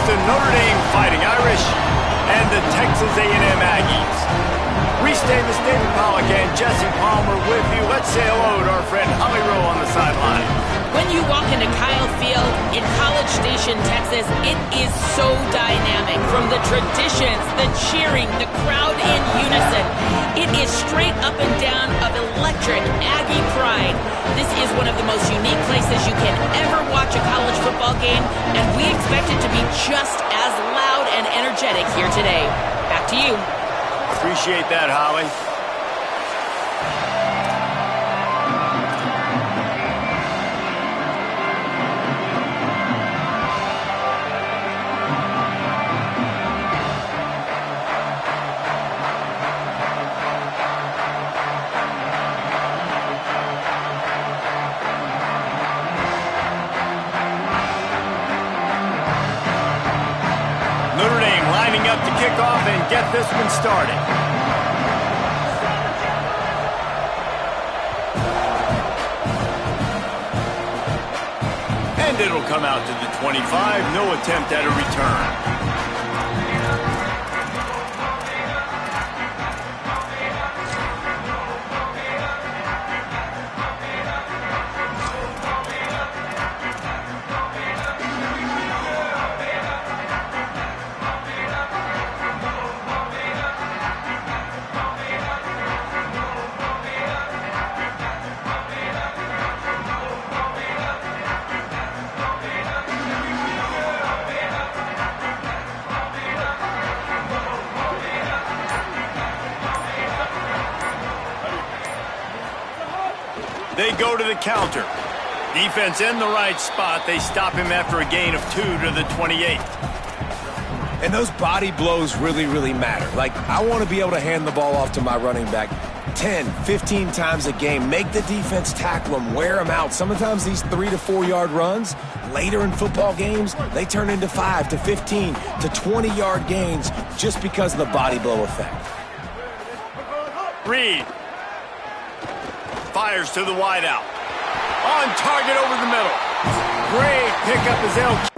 the Notre Dame Fighting Irish and the Texas A&M Aggies. Reese Davis, David Pollack, and Jesse Palmer with you. Let's say hello to our friend Holly Rowe on the sideline. When you walk into Kyle Field in College Station, Texas, it is so dynamic. From the traditions, the cheering, the crowd in unison. It is straight up and down of electric Aggie pride. This is one of the most unique places you can ever watch a college football game, and we expect it to be just as loud and energetic here today. Back to you. Appreciate that, Holly. Notre Dame lining up to kick off and get this one started. And it'll come out to the 25. No attempt at a return. They go to the counter. Defense in the right spot. They stop him after a gain of 2 to the 28. And those body blows really, really matter. Like, I want to be able to hand the ball off to my running back 10, 15 times a game. Make the defense tackle him, wear him out. Sometimes these 3 to 4 yard runs, later in football games, they turn into 5 to 15 to 20 yard gains just because of the body blow effect. Reed fires to the wideout. On target over the middle. Great pickup as they'll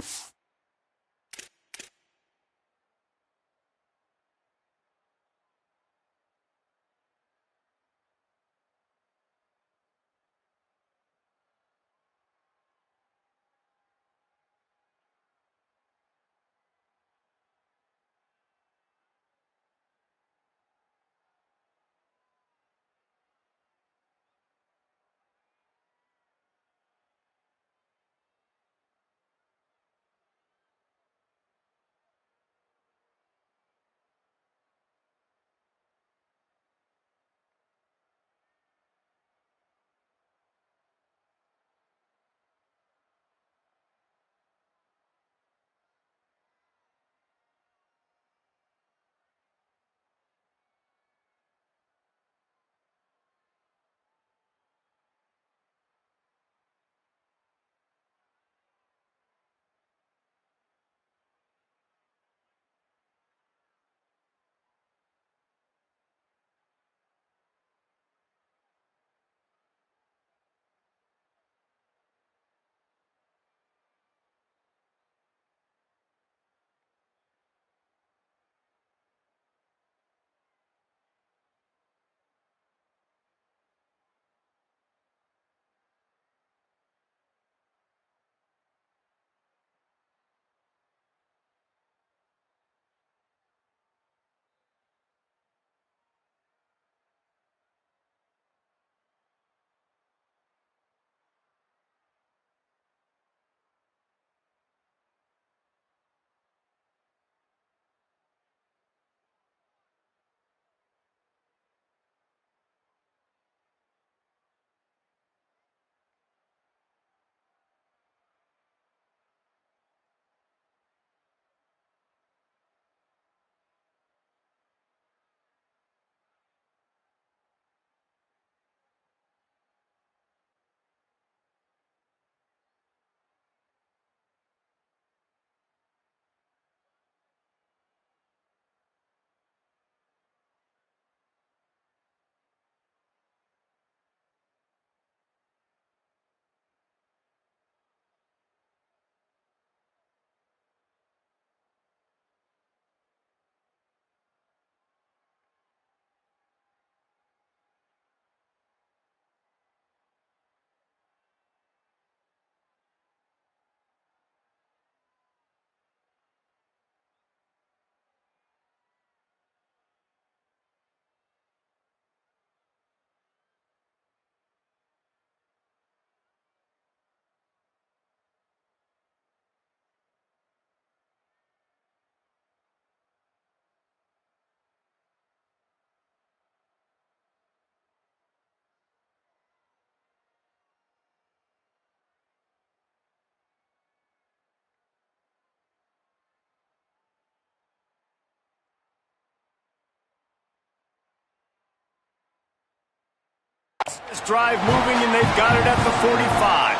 drive moving, and they've got it at the 45.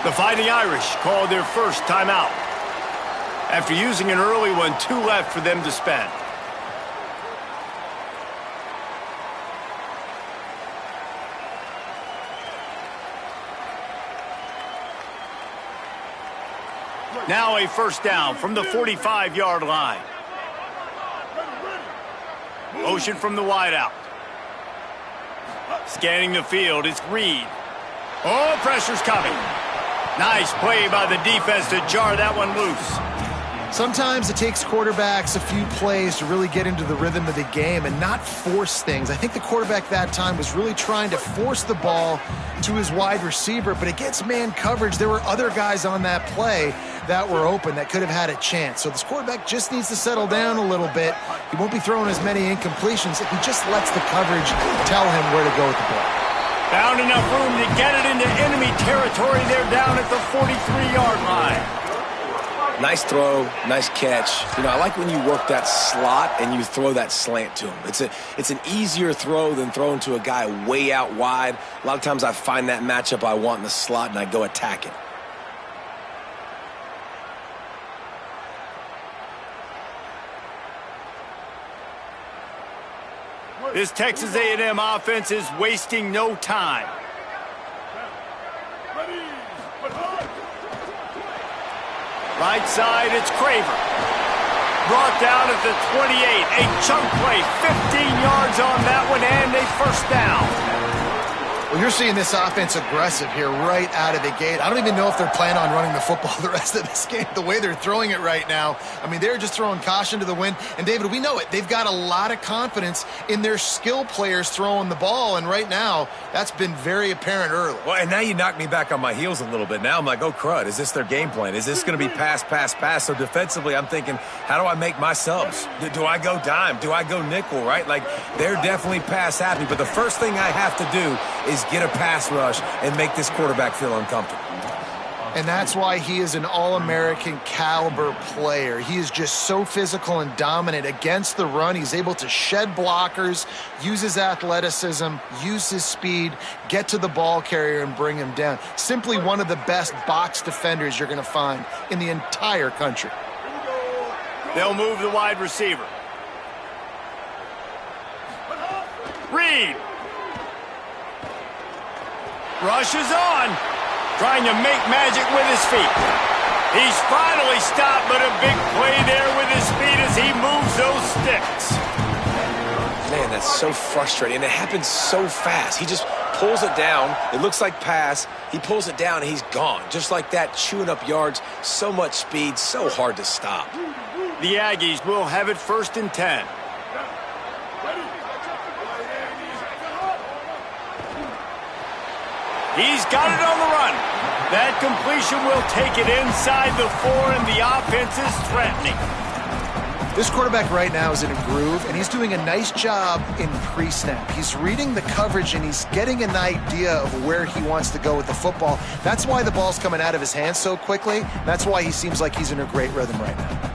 The Fighting Irish called their first timeout. After using an early one, 2 left for them to spend. Now a first down from the 45-yard line. Motion from the wideout. Scanning the field, it's Reed. Oh, pressure's coming. Nice play by the defense to jar that one loose. Sometimes it takes quarterbacks a few plays to really get into the rhythm of the game and not force things. I think the quarterback that time was really trying to force the ball to his wide receiver, but against man coverage, there were other guys on that play that were open that could have had a chance. So this quarterback just needs to settle down a little bit. He won't be throwing as many incompletions if he just lets the coverage tell him where to go with the ball. Found enough room to get it into enemy territory. They're down at the 43-yard line. Nice throw, nice catch. You know, I like when you work that slot and you throw that slant to him. It's an easier throw than throwing to a guy way out wide. A lot of times I find that matchup I want in the slot and I go attack it. This Texas A&M offense is wasting no time. Right side, it's Craver. Brought down at the 28. A chunk play, 15 yards on that one, and a first down. Well, you're seeing this offense aggressive here right out of the gate. I don't even know if they're planning on running the football the rest of this game, the way they're throwing it right now. I mean, they're just throwing caution to the wind. And, David, we know it. They've got a lot of confidence in their skill players throwing the ball, and right now that's been very apparent early. Well, and now you knock me back on my heels a little bit. Now I'm like, oh, crud, is this their game plan? Is this going to be pass, pass, pass? So defensively, I'm thinking, how do I make my subs? Do I go dime? Do I go nickel, right? Like, they're definitely pass happy. But the first thing I have to do is get a pass rush and make this quarterback feel uncomfortable. And that's why he is an All-American caliber player. He is just so physical and dominant against the run. He's able to shed blockers, use his athleticism, use his speed, get to the ball carrier and bring him down. Simply one of the best box defenders you're going to find in the entire country. They'll move the wide receiver. Reed. Rushes on. Trying to make magic with his feet. He's finally stopped, but a big play there with his feet as he moves those sticks. Man, that's so frustrating, and it happens so fast. He just pulls it down. It looks like pass. He pulls it down, and he's gone. Just like that, chewing up yards. So much speed, so hard to stop. The Aggies will have it 1st and 10. He's got it on the run. That completion will take it inside the 4, and the offense is threatening. This quarterback right now is in a groove, and he's doing a nice job in pre-snap. He's reading the coverage, and he's getting an idea of where he wants to go with the football. That's why the ball's coming out of his hands so quickly. That's why he seems like he's in a great rhythm right now.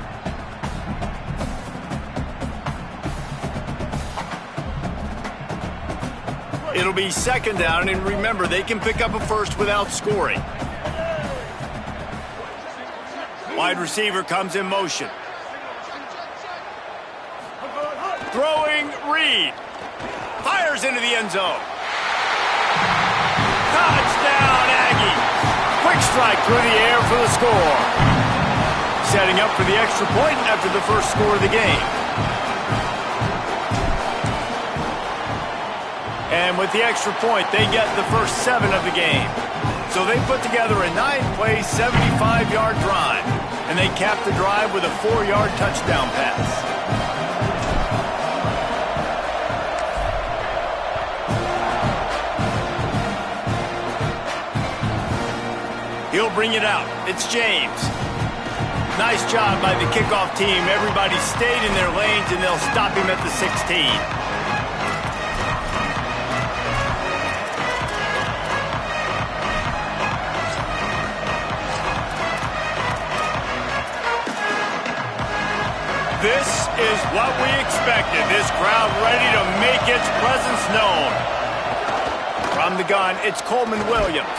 It'll be 2nd down, and remember, they can pick up a first without scoring. Wide receiver comes in motion. Throwing Reed. Fires into the end zone. Touchdown, Aggie. Quick strike through the air for the score. Setting up for the extra point after the first score of the game. And with the extra point, they get the first 7 of the game. So they put together a 9-play, 75-yard drive. And they cap the drive with a 4-yard touchdown pass. He'll bring it out. It's James. Nice job by the kickoff team. Everybody stayed in their lanes, and they'll stop him at the 16. This is what we expected. This crowd ready to make its presence known. From the gun, it's Coleman Williams.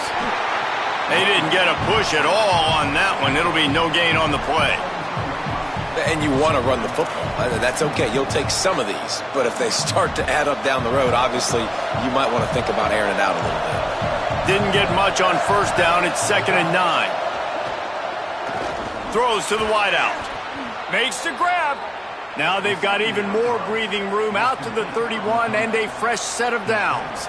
They didn't get a push at all on that one. It'll be no gain on the play. And you want to run the football. That's okay. You'll take some of these. But if they start to add up down the road, obviously, you might want to think about airing it out a little bit. Didn't get much on first down. It's 2nd and 9. Throws to the wideout. Makes the grab. Now they've got even more breathing room out to the 31 and a fresh set of downs.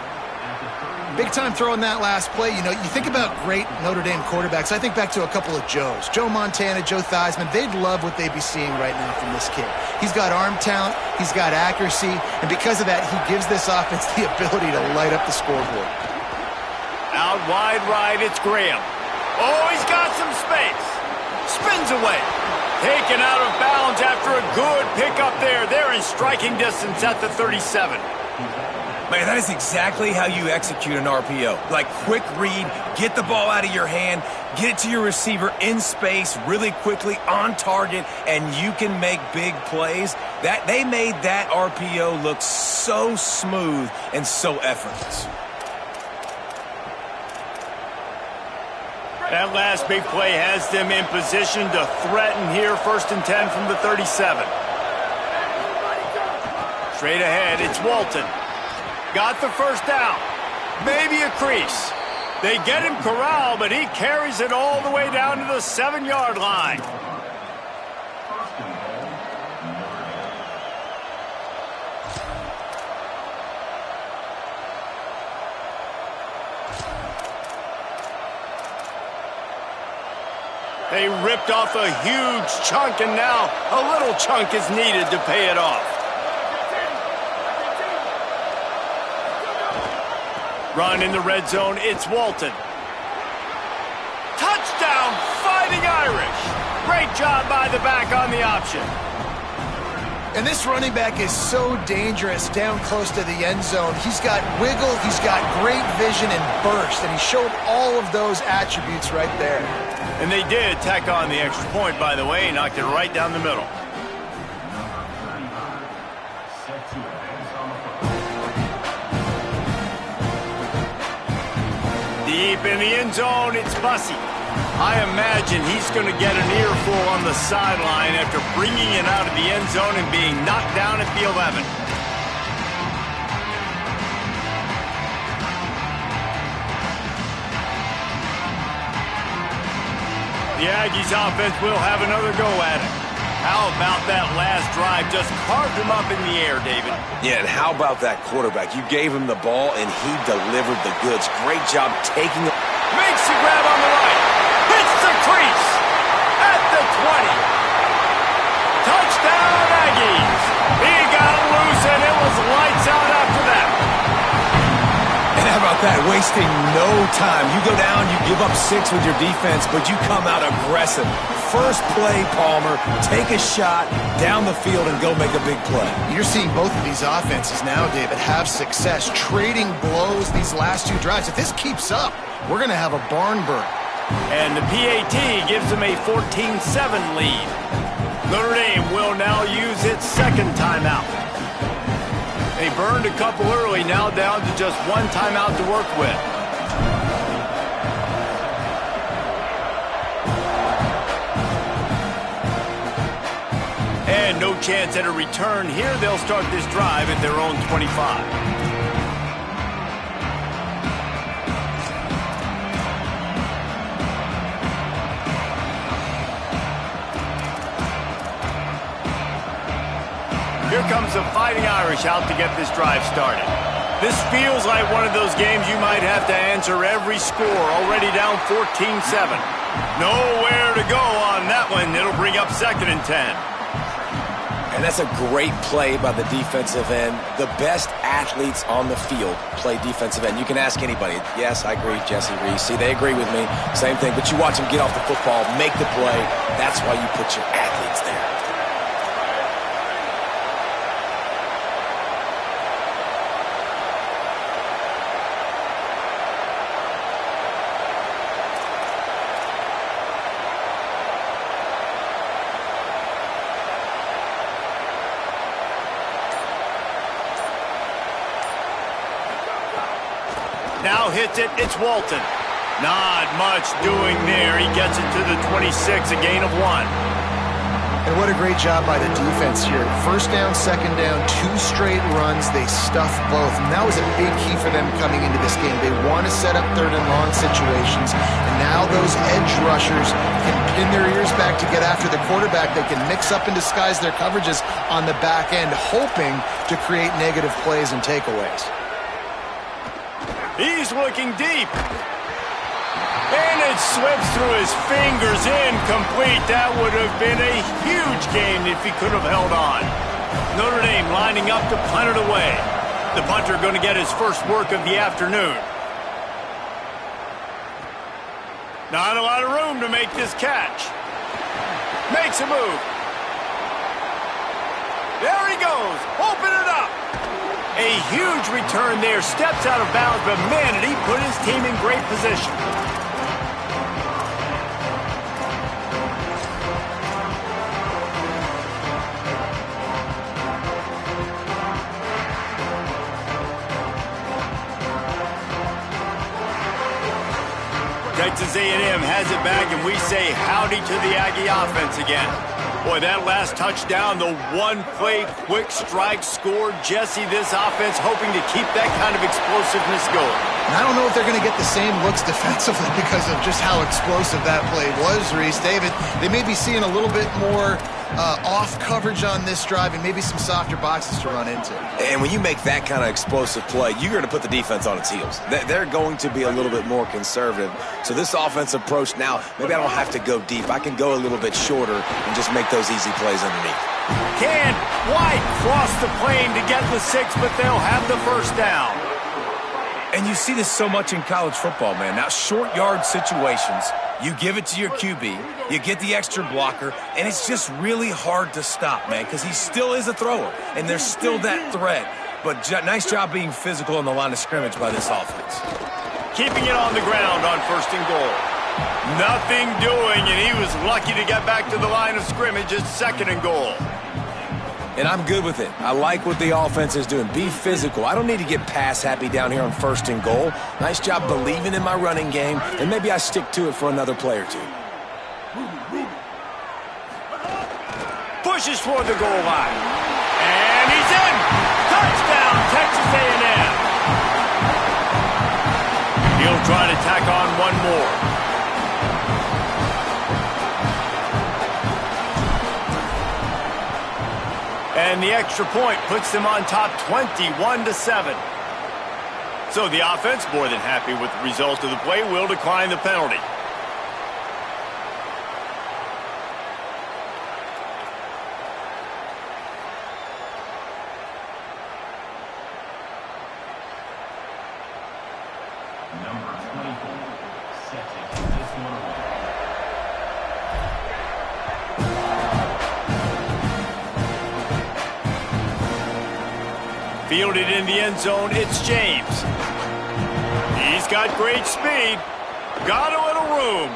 Big time throw in that last play. You know, you think about great Notre Dame quarterbacks. I think back to a couple of Joes. Joe Montana, Joe Theismann. They'd love what they'd be seeing right now from this kid. He's got arm talent. He's got accuracy. And because of that, he gives this offense the ability to light up the scoreboard. Out wide right, it's Graham. Oh, he's got some space. Spins away. Taken out of bounds after a good pickup there. They're in striking distance at the 37. Man, that is exactly how you execute an RPO. Like, quick read, get the ball out of your hand, get it to your receiver in space really quickly, on target, and you can make big plays. They made that RPO look so smooth and so effortless. That last big play has them in position to threaten here, 1st and 10 from the 37. Straight ahead, it's Walton. Got the first down. Maybe a crease. They get him corralled, but he carries it all the way down to the 7-yard line. They ripped off a huge chunk, and now a little chunk is needed to pay it off. Run in the red zone, it's Walton. Touchdown, Fighting Irish. Great job by the back on the option. And this running back is so dangerous down close to the end zone. He's got wiggle, he's got great vision and burst, and he showed all of those attributes right there. And they did tack on the extra point, by the way, knocked it right down the middle. Deep in the end zone, it's Bussey. I imagine he's going to get an earful on the sideline after bringing it out of the end zone and being knocked down at the 11. The Aggies offense will have another go at it. How about that last drive? Just carved him up in the air, David. Yeah, and how about that quarterback? You gave him the ball, and he delivered the goods. Great job taking it. Makes the grab on the right. Hits the crease at the 20. Touchdown, Aggies. He got loose, and it was lights out after that. And how about that? Wasting no time. You go down, you give up 6 with your defense, but you come out aggressive. First play, Palmer, take a shot down the field and go make a big play. You're seeing both of these offenses now, David, have success trading blows these last 2 drives. If this keeps up, we're going to have a barn burn. And the PAT gives them a 14-7 lead. Notre Dame will now use its 2nd timeout. They burned a couple early, now down to just 1 timeout to work with. And no chance at a return here. They'll start this drive at their own 25. Here comes the Fighting Irish out to get this drive started. This feels like one of those games you might have to answer every score, already down 14-7. Nowhere to go on that one. It'll bring up 2nd and 10. And that's a great play by the defensive end. The best athletes on the field play defensive end. You can ask anybody. Yes, I agree, Jesse Reese. See, they agree with me. Same thing. But you watch them get off the football, make the play. That's why you put your athletes there. Now hits it. It's Walton. Not much doing there. He gets it to the 26, a gain of 1. And what a great job by the defense here. First down, second down, 2 straight runs. They stuffed both. And that was a big key for them coming into this game. They want to set up third and long situations. And now those edge rushers can pin their ears back to get after the quarterback. They can mix up and disguise their coverages on the back end, hoping to create negative plays and takeaways. He's looking deep. And it slips through his fingers, incomplete. That would have been a huge gain if he could have held on. Notre Dame lining up to punt it away. The punter going to get his first work of the afternoon. Not a lot of room to make this catch. Makes a move. There he goes. Open it up. A huge return there. Steps out of bounds, but man, did he put his team in great position. Texas A&M has it back, and we say howdy to the Aggie offense again. Boy, that last touchdown, the one-play quick strike score. Jesse, this offense hoping to keep that kind of explosiveness going. And I don't know if they're going to get the same looks defensively because of just how explosive that play was, Reese. David, they may be seeing a little bit more off coverage on this drive and maybe some softer boxes to run into. And when you make that kind of explosive play, you're going to put the defense on its heels. They're going to be a little bit more conservative. So this offensive approach now, maybe I don't have to go deep. I can go a little bit shorter and just make those easy plays underneath. Can White cross the plane to get the 6, but they'll have the first down. And you see this so much in college football, man. Now, short yard situations, you give it to your QB, you get the extra blocker, and it's just really hard to stop, man, because he still is a thrower, and there's still that threat. But nice job being physical on the line of scrimmage by this offense. Keeping it on the ground on 1st and goal. Nothing doing, and he was lucky to get back to the line of scrimmage at 2nd and goal. And I'm good with it. I like what the offense is doing. Be physical. I don't need to get pass happy down here on 1st and goal. Nice job believing in my running game, and maybe I stick to it for another play or 2. Pushes for the goal line. And he's in! Touchdown, Texas A&M! He'll try to tack on one more. And the extra point puts them on top 21-7. So the offense, more than happy with the result of the play, will decline the penalty. Number 24, set to kick this one away. Fielded in the end zone, it's James. He's got great speed. Got a little room.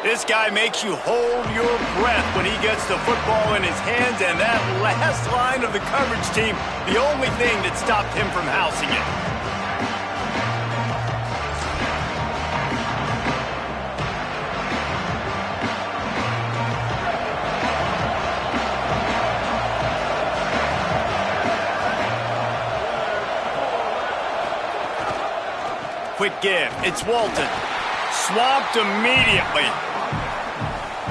This guy makes you hold your breath when he gets the football in his hands, and that last line of the coverage team, the only thing that stopped him from housing it. Quick give. It's Walton. Swamped immediately.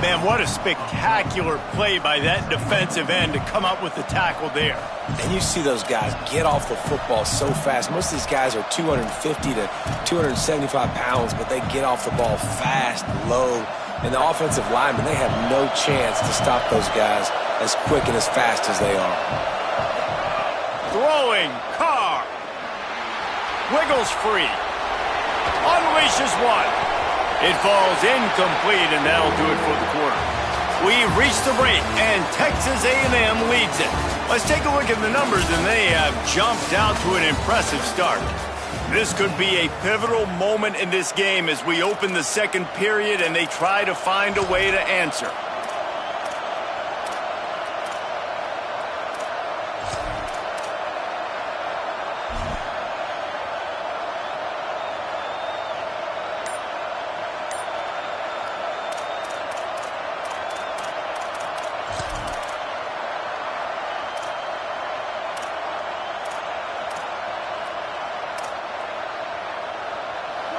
Man, what a spectacular play by that defensive end to come up with the tackle there. And you see those guys get off the football so fast. Most of these guys are 250 to 275 pounds, but they get off the ball fast, low. And the offensive linemen, they have no chance to stop those guys as quick and as fast as they are. Throwing. Carr. Wiggles free. Unleashes one. It falls incomplete, and that'll do it for the quarter. We've reached the break, and Texas A&M leads it. Let's take a look at the numbers, and they have jumped out to an impressive start. This could be a pivotal moment in this game as we open the second period, and they try to find a way to answer.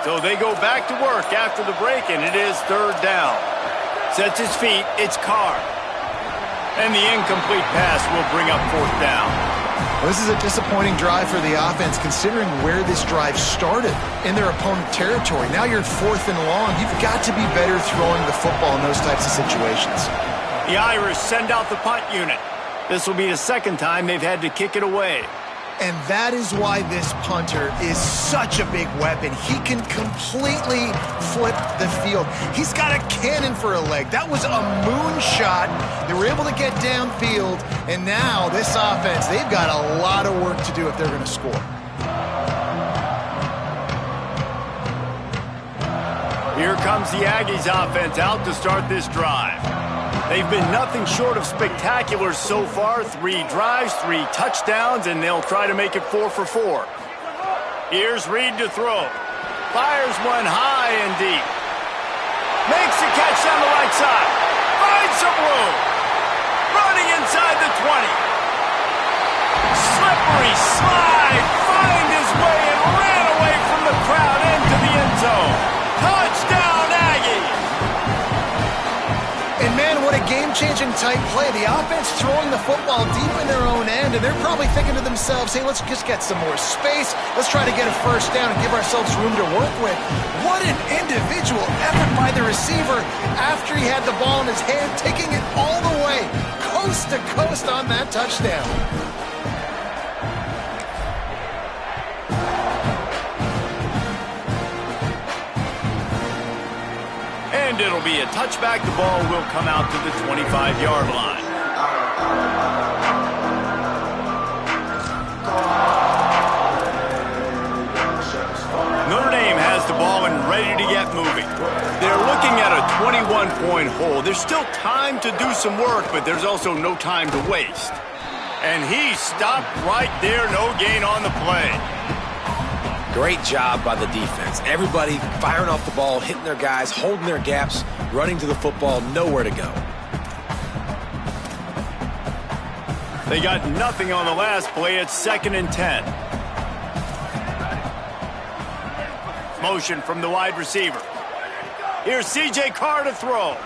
So they go back to work after the break, and it is third down. Sets his feet, it's Carr. And the incomplete pass will bring up fourth down. Well, this is a disappointing drive for the offense, considering where this drive started in their opponent territory. Now you're 4th and long. You've got to be better throwing the football in those types of situations. The Irish send out the punt unit. This will be the second time they've had to kick it away. And that is why this punter is such a big weapon. He can completely flip the field. He's got a cannon for a leg. That was a moonshot. They were able to get downfield, and now this offense, they've got a lot of work to do if they're going to score. Here comes the Aggies offense out to start this drive. They've been nothing short of spectacular so far. 3 drives, 3 touchdowns, and they'll try to make it 4 for 4. Here's Reed to throw. Fires one high and deep. Makes the catch on the right side. Finds some room. Running inside the 20. Slippery slide. Find his way and ran away from the crowd into the end zone. Touchdown, Aggies! And man, what a game-changing type play. The offense throwing the football deep in their own end, and they're probably thinking to themselves, hey, let's just get some more space. Let's try to get a first down and give ourselves room to work with. What an individual effort by the receiver after he had the ball in his hand, taking it all the way, coast to coast on that touchdown. And it'll be a touchback. The ball will come out to the 25-yard line. Notre Dame has the ball and ready to get moving. They're looking at a 21-point hole. There's still time to do some work, but there's also no time to waste. And he stopped right there. No gain on the play. Great job by the defense. Everybody firing off the ball, hitting their guys, holding their gaps, running to the football, nowhere to go. They got nothing on the last play. It's 2nd and 10. Motion from the wide receiver. Here's C.J. Carr to throw.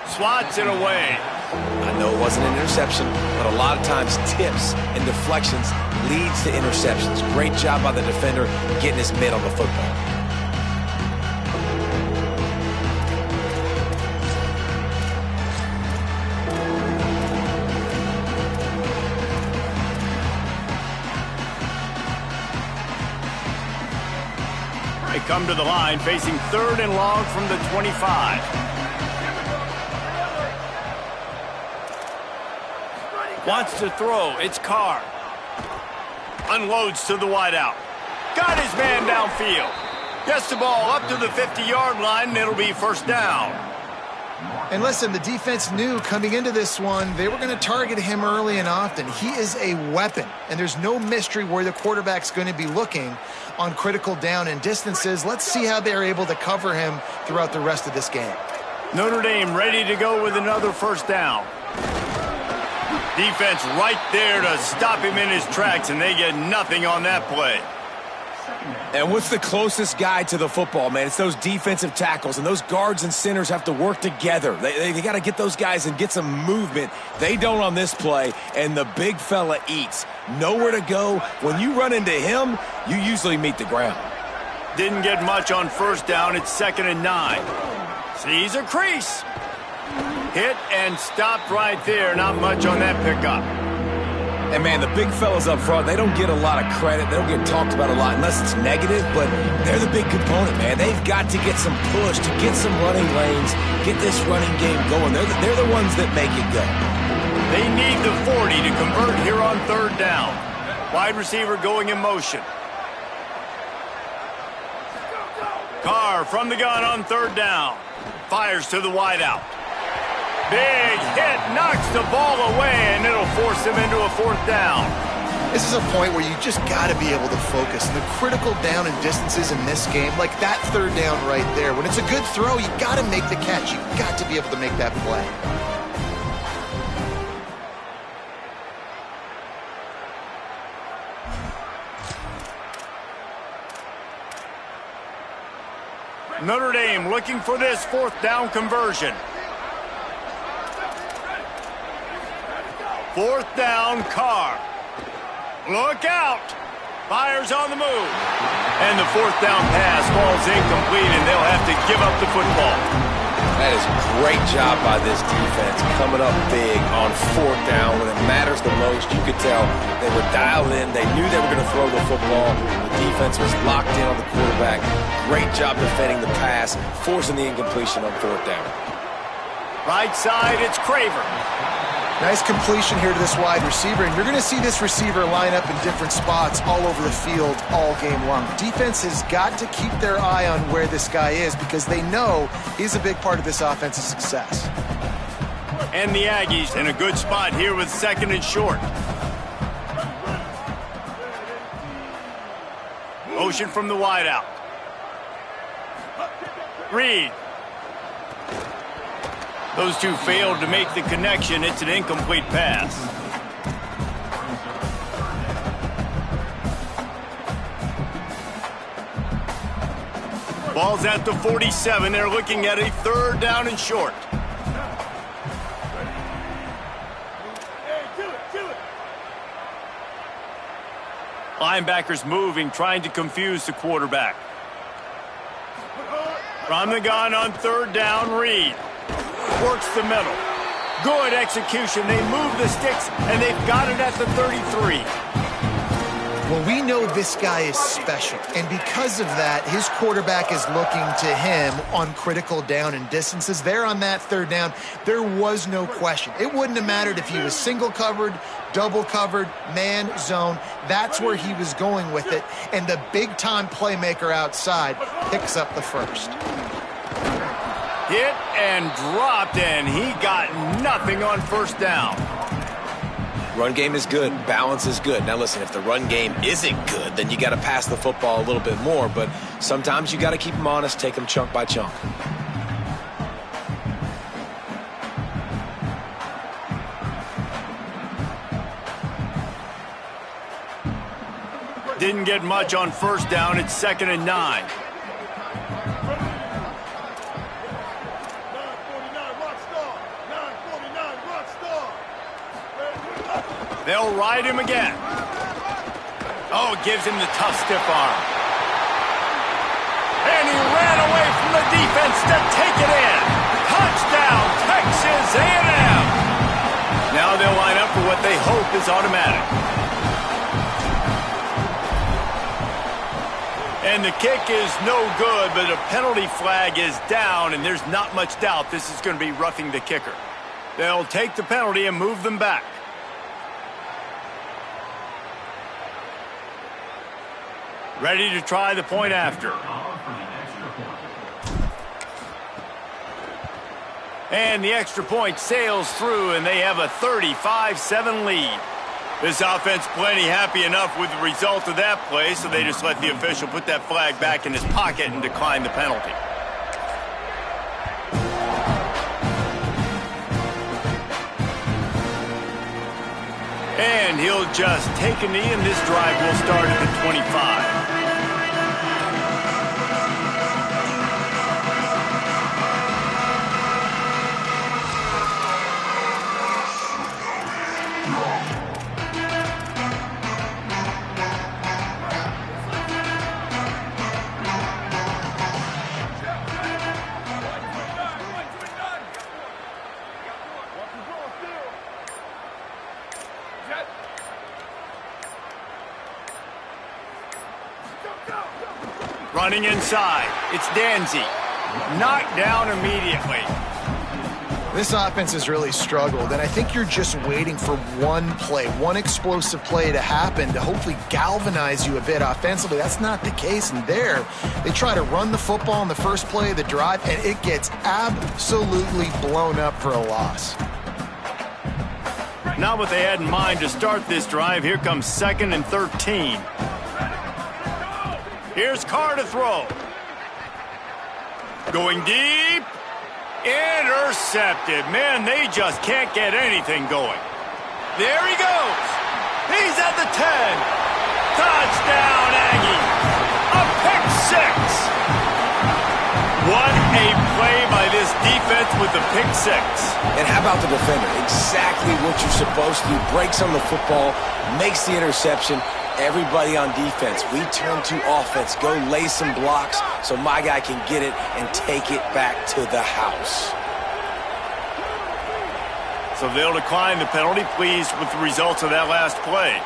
Swats it away. I know it wasn't an interception, but a lot of times tips and deflections leads to interceptions. Great job by the defender getting his mitt on the football. They come to the line facing 3rd and long from the 25. Wants to throw. It's Carr. Unloads to the wideout. Got his man downfield. Gets the ball up to the 50-yard line, and it'll be first down. And listen, the defense knew coming into this one, they were going to target him early and often. He is a weapon, and there's no mystery where the quarterback's going to be looking on critical down and distances. Let's see how they're able to cover him throughout the rest of this game. Notre Dame ready to go with another first down. Defense right there to stop him in his tracks, and they get nothing on that play. And what's the closest guy to the football, man? It's those defensive tackles, and those guards and centers have to work together. They got to get those guys and get some movement. They don't on this play, and the big fella eats. Nowhere to go. When you run into him, you usually meet the ground. Didn't get much on first down. It's 2nd and 9. Sees a crease. Hit and stopped right there. Not much on that pickup. And, man, the big fellas up front, they don't get a lot of credit. They don't get talked about a lot unless it's negative, but they're the big component, man. They've got to get some push, to get some running lanes, get this running game going. They're the ones that make it go. They need the 40 to convert here on 3rd down. Wide receiver going in motion. Carr from the gun on 3rd down. Fires to the wideout. Big hit, knocks the ball away, and it'll force him into a 4th down. This is a point where you just got to be able to focus. And the critical down and distances in this game, like that 3rd down right there. When it's a good throw, you got to make the catch. You got to be able to make that play. Notre Dame looking for this fourth down conversion. Fourth down, Carr. Look out. Fires on the move. And the fourth down pass falls incomplete, and they'll have to give up the football. That is a great job by this defense, coming up big on fourth down when it matters the most. You could tell they were dialed in. They knew they were going to throw the football. The defense was locked in on the quarterback. Great job defending the pass, forcing the incompletion on fourth down. Right side, it's Craver. Nice completion here to this wide receiver, and you're going to see this receiver line up in different spots all over the field all game long. Defense has got to keep their eye on where this guy is because they know he's a big part of this offense's success. And the Aggies in a good spot here with second and short. Motion from the wideout. Reed. Those two failed to make the connection. It's an incomplete pass. Ball's at the 47. They're looking at a third down and short. Linebackers moving, trying to confuse the quarterback. From the gun on third down, Reed. Works the middle. Good execution. They move the sticks, and they've got it at the 33. Well, we know this guy is special, and because of that, his quarterback is looking to him on critical down and distances. There on that third down, there was no question. It wouldn't have mattered if he was single covered, double covered, man, zone. That's where he was going with it, and the big-time playmaker outside picks up the first. Hit and dropped, and he got nothing on first down. Run game is good. Balance is good. Now, listen, if the run game isn't good, then you got to pass the football a little bit more. But sometimes you got to keep them honest, take them chunk by chunk. Didn't get much on first down. It's 2nd and 9. They'll ride him again. Oh, gives him the tough stiff arm. And he ran away from the defense to take it in. Touchdown, Texas A&M. Now they'll line up for what they hope is automatic. And the kick is no good, but a penalty flag is down, and there's not much doubt this is going to be roughing the kicker. They'll take the penalty and move them back. Ready to try the point after. And the extra point sails through, and they have a 35-7 lead. This offense plenty happy enough with the result of that play, so they just let the official put that flag back in his pocket and decline the penalty. And he'll just take a knee, and this drive will start at the 25. Running inside, it's Danzy. Knocked down immediately. This offense has really struggled, and I think you're just waiting for one play, one explosive play to happen to hopefully galvanize you a bit offensively. That's not the case, and there, they try to run the football in the first play of the drive, and it gets absolutely blown up for a loss. Not what they had in mind to start this drive. Here comes 2nd and 13. Here's Carr to throw. Going deep. Intercepted. Man, they just can't get anything going. There he goes. He's at the 10. Touchdown, Aggie. A pick six. What a play by this defense with the pick six. And how about the defender? Exactly what you're supposed to do. Breaks on the football, makes the interception. Everybody on defense, we turn to offense. Go lay some blocks so my guy can get it and take it back to the house. So they'll decline the penalty, pleased with the results of that last play.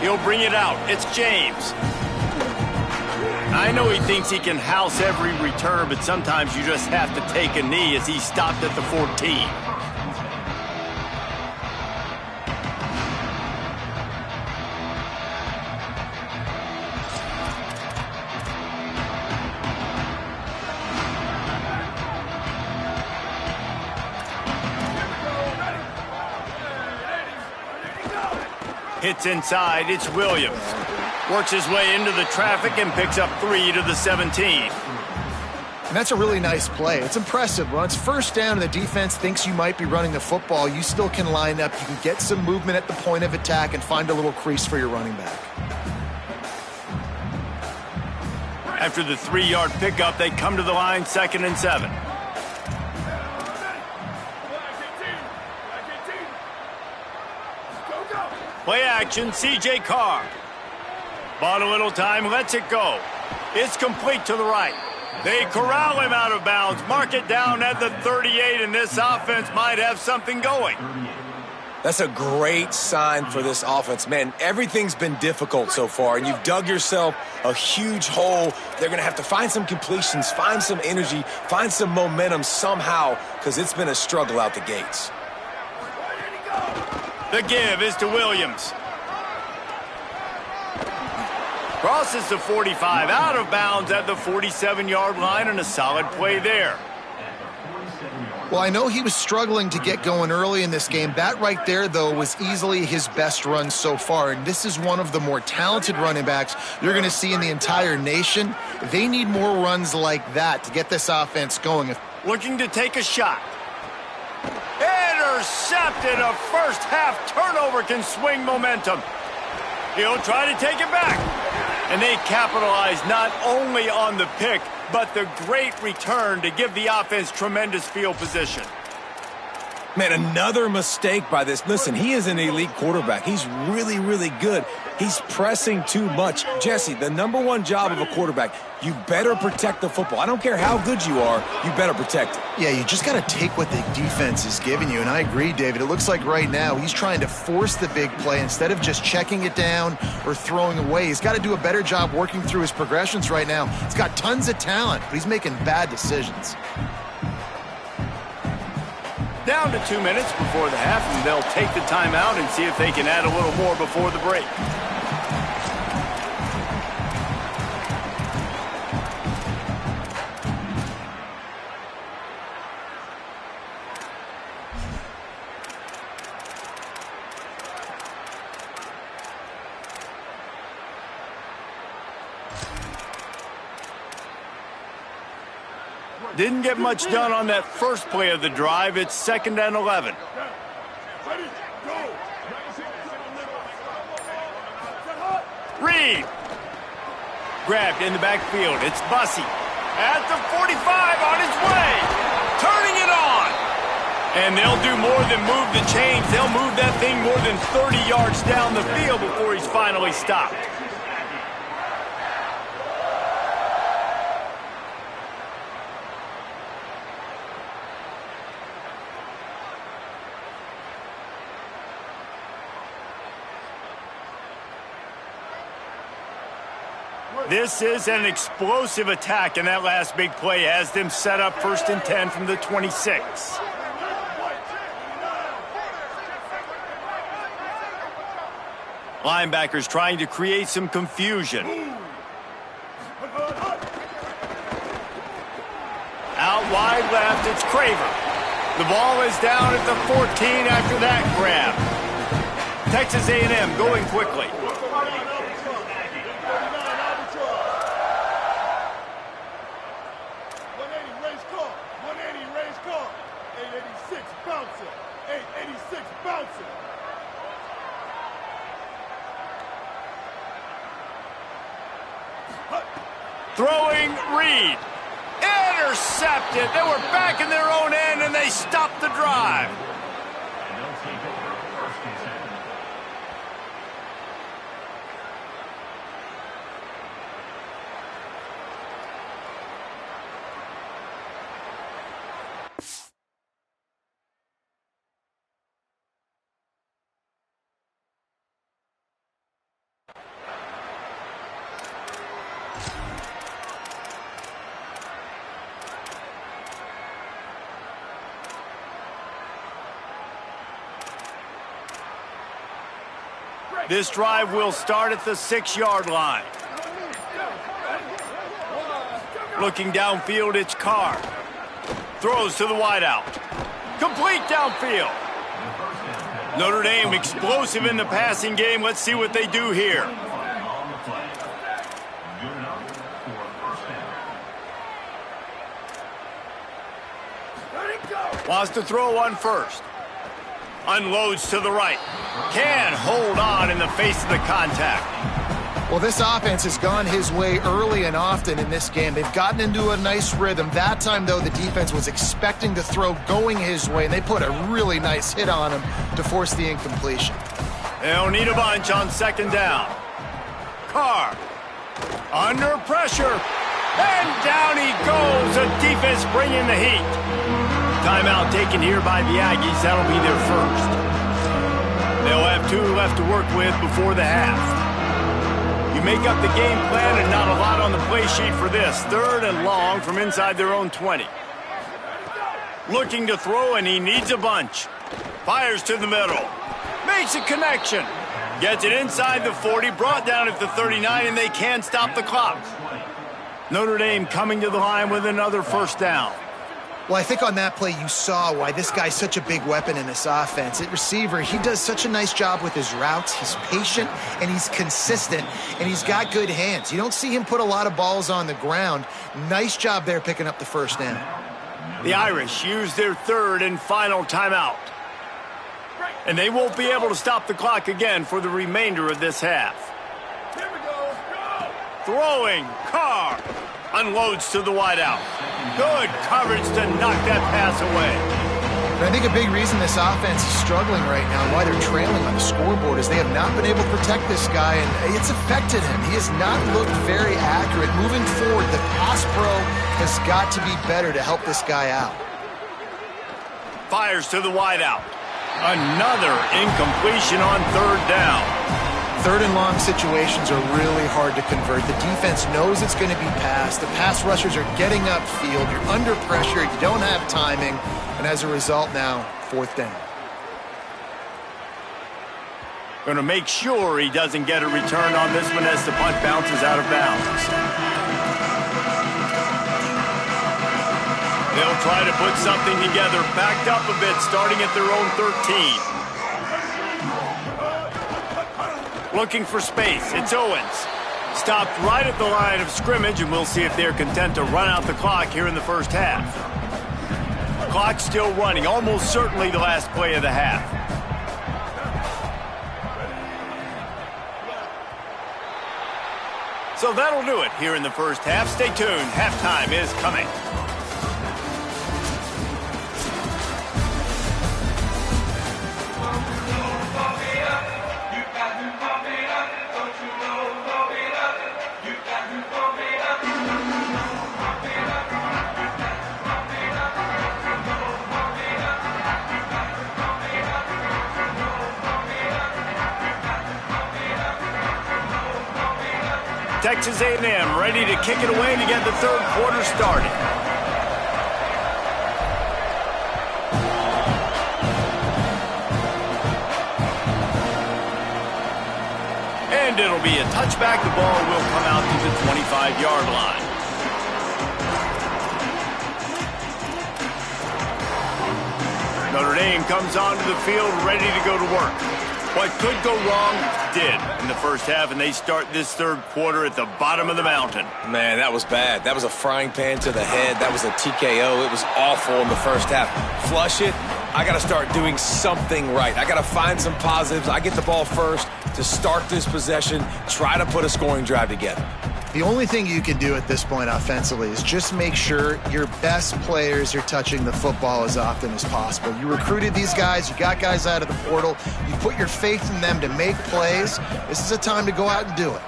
He'll bring it out. It's James. I know he thinks he can house every return, but sometimes you just have to take a knee as he stopped at the 14. Hits inside, it's Williams. Works his way into the traffic and picks up 3 to the 17. And that's a really nice play. It's impressive. When it's first down and the defense thinks you might be running the football, you still can line up. You can get some movement at the point of attack and find a little crease for your running back. After the 3-yard pickup, they come to the line 2nd and 7. Play action, C.J. Carr. Bought a little time, lets it go. It's complete to the right. They corral him out of bounds, mark it down at the 38, and this offense might have something going. That's a great sign for this offense. Man, everything's been difficult so far, and you've dug yourself a huge hole. They're going to have to find some completions, find some energy, find some momentum somehow, because it's been a struggle out the gates. The give is to Williams. Crosses the 45, out of bounds at the 47-yard line, and a solid play there. Well, I know he was struggling to get going early in this game. That right there, though, was easily his best run so far. And this is one of the more talented running backs you're going to see in the entire nation. They need more runs like that to get this offense going. Looking to take a shot. Intercepted. A first-half turnover can swing momentum. He'll try to take it back. And they capitalize not only on the pick, but the great return to give the offense tremendous field position. Man, another mistake by this. Listen, he is an elite quarterback. He's really, really good. He's pressing too much. Jesse, the number one job of a quarterback, you better protect the football. I don't care how good you are, you better protect it. Yeah, you just got to take what the defense is giving you. And I agree, David. It looks like right now he's trying to force the big play instead of just checking it down or throwing away. He's got to do a better job working through his progressions right now. He's got tons of talent, but he's making bad decisions. Down to 2 minutes before the half, and they'll take the timeout and see if they can add a little more before the break. Didn't get much done on that first play of the drive. It's 2nd and 11. Reed. Grabbed in the backfield. It's Bussey. At the 45 on his way. Turning it on. And they'll do more than move the chains. They'll move that thing more than 30 yards down the field before he's finally stopped. This is an explosive attack, and that last big play has them set up 1st and 10 from the 26. Linebackers trying to create some confusion. Out wide left, it's Craver. The ball is down at the 14 after that grab. Texas A&M going quickly. Throwing Reed. Intercepted. They were back in their own end, and they stopped the drive. And they'll take over first and 10. This drive will start at the 6-yard line. Looking downfield, it's Carr. Throws to the wideout. Complete downfield. Notre Dame explosive in the passing game. Let's see what they do here. On the play. Good enough for first down. Wants to throw on first. Unloads to the right. Can hold on in the face of the contact. Well, this offense has gone his way early and often in this game. They've gotten into a nice rhythm. That time, though, the defense was expecting to throw going his way, and they put a really nice hit on him to force the incompletion. They'll need a bunch on 2nd down. Carr under pressure, and down he goes. The defense bringing the heat. Timeout taken here by the Aggies. That'll be their first. They'll have 2 left to work with before the half. You make up the game plan and not a lot on the play sheet for this. 3rd and long from inside their own 20. Looking to throw, and he needs a bunch. Fires to the middle. Makes a connection. Gets it inside the 40, brought down at the 39, and they can't stop the clock. Notre Dame coming to the line with another first down. Well, I think on that play you saw why this guy's such a big weapon in this offense. At receiver, he does such a nice job with his routes. He's patient, and he's consistent, and he's got good hands. You don't see him put a lot of balls on the ground. Nice job there picking up the first down. The Irish use their 3rd and final timeout. And they won't be able to stop the clock again for the remainder of this half. Here we go. Throwing, Carr. Unloads to the wideout. Good coverage to knock that pass away. And I think a big reason this offense is struggling right now and why they're trailing on the scoreboard is they have not been able to protect this guy, and it's affected him. He has not looked very accurate. Moving forward, the pass pro has got to be better to help this guy out. Fires to the wideout. Another incompletion on 3rd down. 3rd and long situations are really hard to convert. The defense knows it's going to be passed. The pass rushers are getting upfield. You're under pressure. You don't have timing. And as a result now, 4th down. Going to make sure he doesn't get a return on this one as the punt bounces out of bounds. They'll try to put something together, backed up a bit, starting at their own 13. Looking for space. It's Owens. Stopped right at the line of scrimmage, and we'll see if they're content to run out the clock here in the first half. Clock still running, almost certainly the last play of the half. So that'll do it here in the first half. Stay tuned. Halftime is coming. Texas A&M ready to kick it away to get the 3rd quarter started. And it'll be a touchback. The ball will come out to the 25-yard line. Notre Dame comes onto the field ready to go to work. What could go wrong did in the first half, and they start this 3rd quarter at the bottom of the mountain. Man, that was bad. That was a frying pan to the head. That was a TKO. It was awful in the first half. Flush it. I got to start doing something right. I got to find some positives. I get the ball first to start this possession, try to put a scoring drive together. The only thing you can do at this point offensively is just make sure your best players are touching the football as often as possible. You recruited these guys. You got guys out of the portal. You put your faith in them to make plays. This is a time to go out and do it.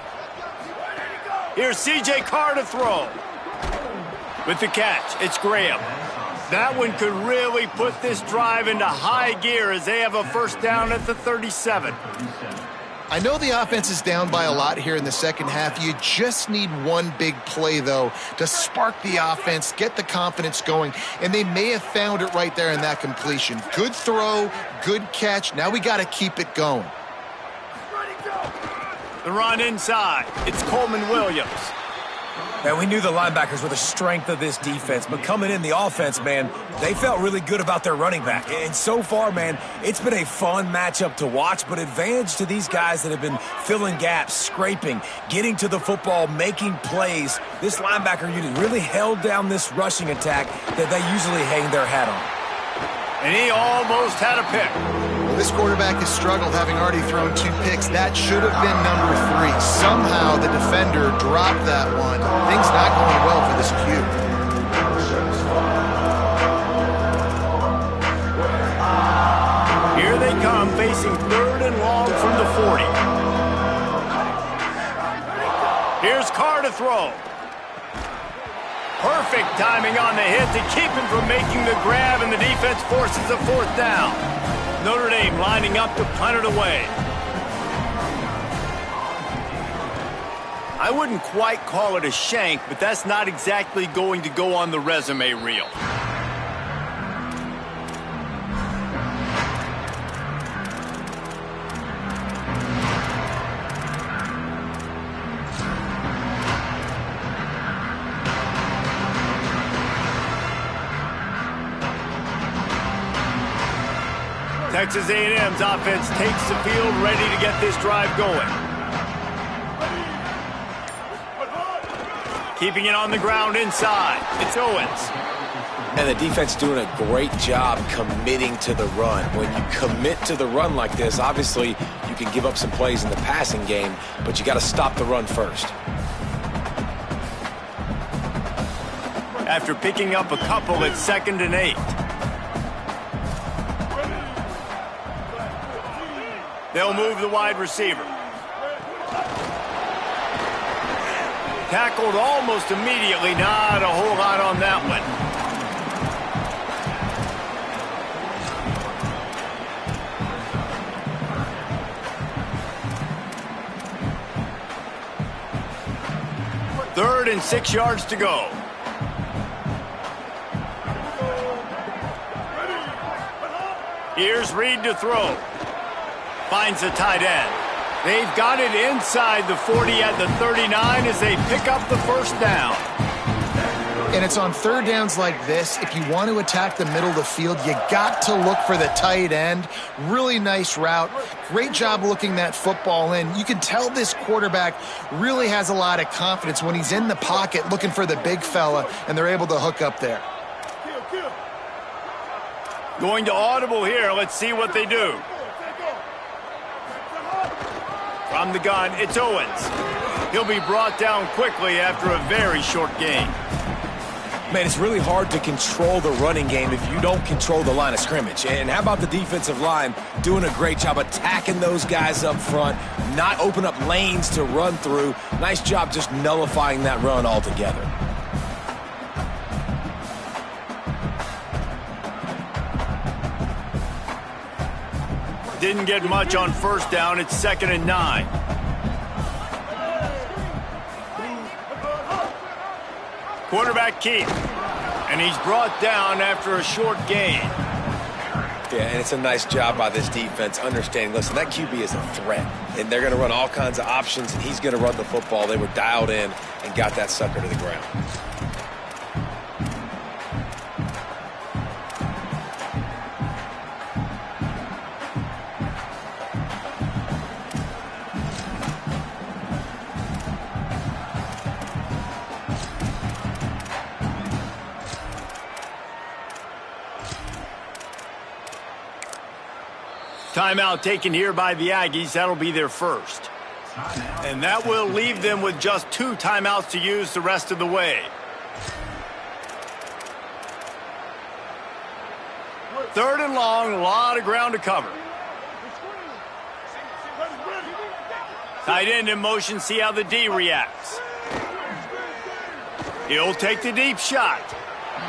Here's C.J. Carr to throw. With the catch, it's Graham. That one could really put this drive into high gear as they have a first down at the 37. I know the offense is down by a lot here in the second half. You just need one big play, though, to spark the offense, get the confidence going, and they may have found it right there in that completion. Good throw, good catch. Now we got to keep it going. The run inside. It's Coleman Williams. Man, we knew the linebackers were the strength of this defense, but coming in the offense, man, they felt really good about their running back. And so far, man, it's been a fun matchup to watch, but advantage to these guys that have been filling gaps, scraping, getting to the football, making plays. This linebacker unit really held down this rushing attack that they usually hang their hat on. And he almost had a pick. Well, this quarterback has struggled, having already thrown 2 picks. That should have been number 3. Somehow the defender dropped that one. Things not going well for this Q. Here they come, facing 3rd and long from the 40. Here's Carr to throw. Perfect timing on the hit to keep him from making the grab, and the defense forces a 4th down. Notre Dame lining up to punt it away. I wouldn't quite call it a shank, but that's not exactly going to go on the resume reel. Texas A&M's offense takes the field, ready to get this drive going. Keeping it on the ground inside. It's Owens. And the defense doing a great job committing to the run. When you commit to the run like this, obviously you can give up some plays in the passing game, but you got to stop the run first. After picking up a couple, it's 2nd and 8. They'll move the wide receiver. Tackled almost immediately. Not a whole lot on that one. Third and 6 yards to go. Here's Reed to throw. Finds the tight end. They've got it inside the 40 at the 39 as they pick up the first down. And it's on 3rd downs like this. If you want to attack the middle of the field, you got to look for the tight end. Really nice route. Great job looking that football in. You can tell this quarterback really has a lot of confidence when he's in the pocket looking for the big fella, and they're able to hook up there. Going to audible here. Let's see what they do. From the gun, it's Owens. He'll be brought down quickly after a very short gain. Man, it's really hard to control the running game if you don't control the line of scrimmage. And how about the defensive line doing a great job attacking those guys up front, not open up lanes to run through. Nice job just nullifying that run altogether. Didn't get much on first down. It's 2nd and 9. Quarterback keep. And he's brought down after a short gain. Yeah, and it's a nice job by this defense understanding, listen, that QB is a threat. And they're going to run all kinds of options, and he's going to run the football. They were dialed in and got that sucker to the ground. Timeout taken here by the Aggies. That'll be their first. And that will leave them with just 2 timeouts to use the rest of the way. Third and long, a lot of ground to cover. Tight end in motion, see how the D reacts. He'll take the deep shot.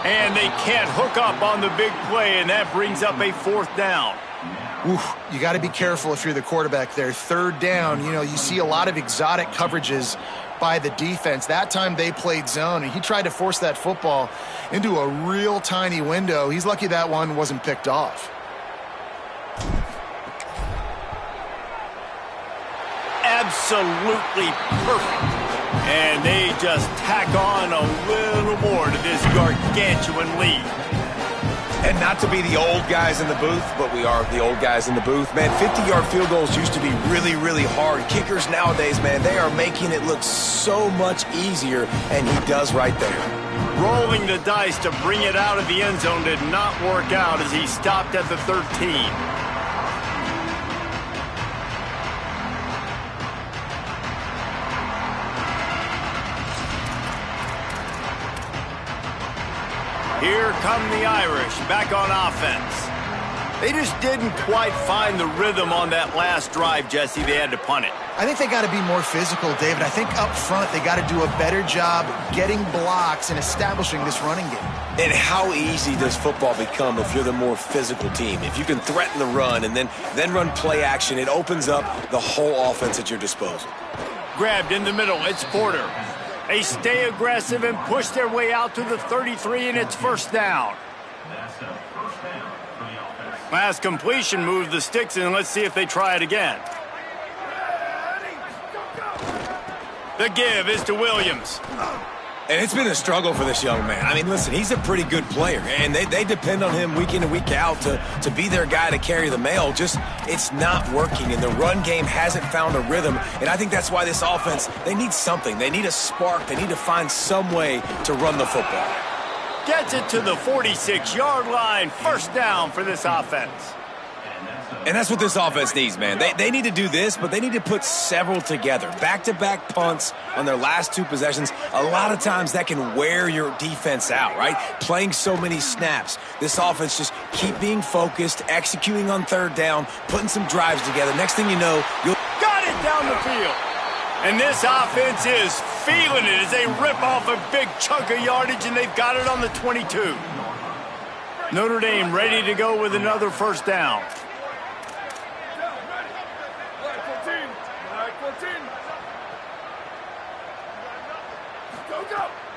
And they can't hook up on the big play, and that brings up a 4th down. Oof, you got to be careful if you're the quarterback there. 3rd down, you see a lot of exotic coverages by the defense. That time they played zone, and he tried to force that football into a real tiny window. He's lucky that one wasn't picked off. Absolutely perfect. And they just tack on a little more to this gargantuan lead. And not to be the old guys in the booth, but we are the old guys in the booth. Man, 50-yard field goals used to be really, really hard. Kickers nowadays, man, they are making it look so much easier, and he does right there. Rolling the dice to bring it out of the end zone did not work out as he stopped at the 13. Here come the Irish, back on offense. They just didn't quite find the rhythm on that last drive, Jesse. They had to punt it. I think they got to be more physical, David. I think up front they got to do a better job getting blocks and establishing this running game. And how easy does football become if you're the more physical team? If you can threaten the run and then run play action, it opens up the whole offense at your disposal. Grabbed in the middle, it's Porter. They stay aggressive and push their way out to the 33, and it's 1st down. Last completion moved the sticks, and let's see if they try it again. The give is to Williams. And it's been a struggle for this young man. I mean, listen, he's a pretty good player, and they depend on him week in and week out to be their guy to carry the mail. Just, it's not working, and the run game hasn't found a rhythm, and I think that's why this offense, they need something. They need a spark. They need to find some way to run the football. Gets it to the 46-yard line. 1st down for this offense. And that's what this offense needs, man. They need to do this, but they need to put several together. Back-to-back punts on their last 2 possessions. A lot of times that can wear your defense out, right? Playing so many snaps. This offense just keep being focused, executing on 3rd down, putting some drives together. Next thing you know, you'll... Got it down the field. And this offense is feeling it as they rip off a big chunk of yardage, and they've got it on the 22. Notre Dame ready to go with another 1st down.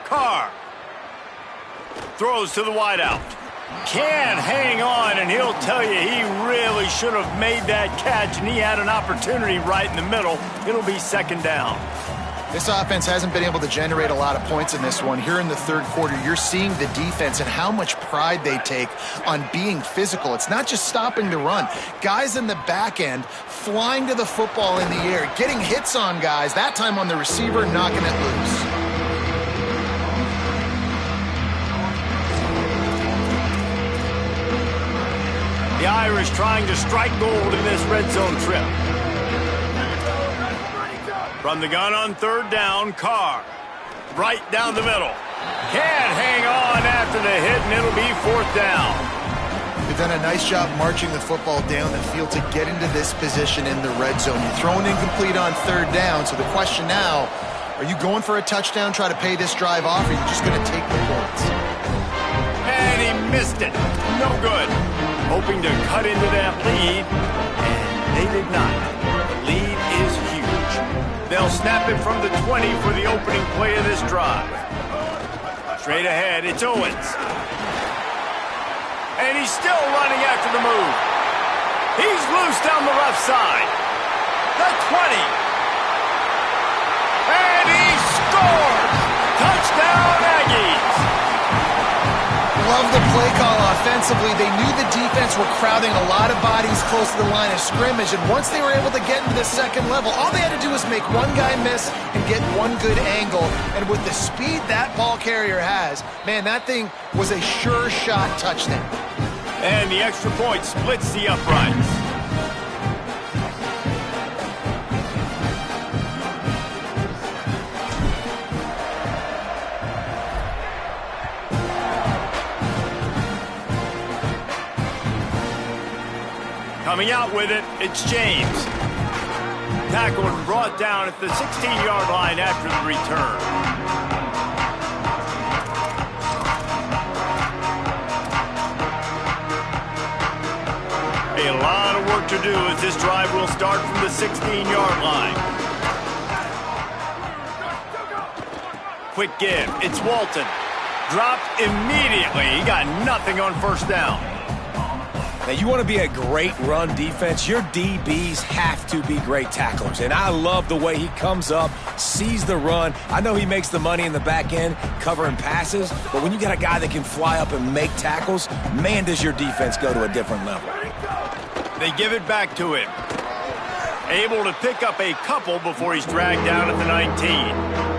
Carr throws to the wideout. Can hang on, and he'll tell you he really should have made that catch, and he had an opportunity right in the middle. It'll be 2nd down. This offense hasn't been able to generate a lot of points in this one. Here in the 3rd quarter, you're seeing the defense and how much pride they take on being physical. It's not just stopping the run. Guys in the back end flying to the football in the air, getting hits on guys, that time on the receiver, knocking it loose. The Irish trying to strike gold in this red zone trip. From the gun on 3rd down, Carr. Right down the middle. Can't hang on after the hit, and it'll be 4th down. They've done a nice job marching the football down the field to get into this position in the red zone. You're throwing incomplete on 3rd down, so the question now, are you going for a touchdown, try to pay this drive off, or are you just going to take the points? And he missed it. No good. Hoping to cut into that lead, and they did not. The lead is huge. They'll snap it from the 20 for the opening play of this drive. Straight ahead, it's Owens. And he's still running after the move. He's loose down the left side. The 20. And he scores! Touchdown, Aggies! Love the play call offensively. They knew the defense were crowding a lot of bodies close to the line of scrimmage, and once they were able to get into the 2nd level, all they had to do was make one guy miss and get one good angle. And with the speed that ball carrier has, man, that thing was a sure shot touchdown. And the extra point splits the uprights. Coming out with it, it's James. Tackled and brought down at the 16-yard line after the return. A lot of work to do as this drive will start from the 16-yard line. Quick give. It's Walton. Dropped immediately. He got nothing on first down. Now, you want to be a great run defense, your DBs have to be great tacklers. And I love the way he comes up, sees the run. I know he makes the money in the back end covering passes, but when you got a guy that can fly up and make tackles, man, does your defense go to a different level. They give it back to him. Able to pick up a couple before he's dragged down at the 19.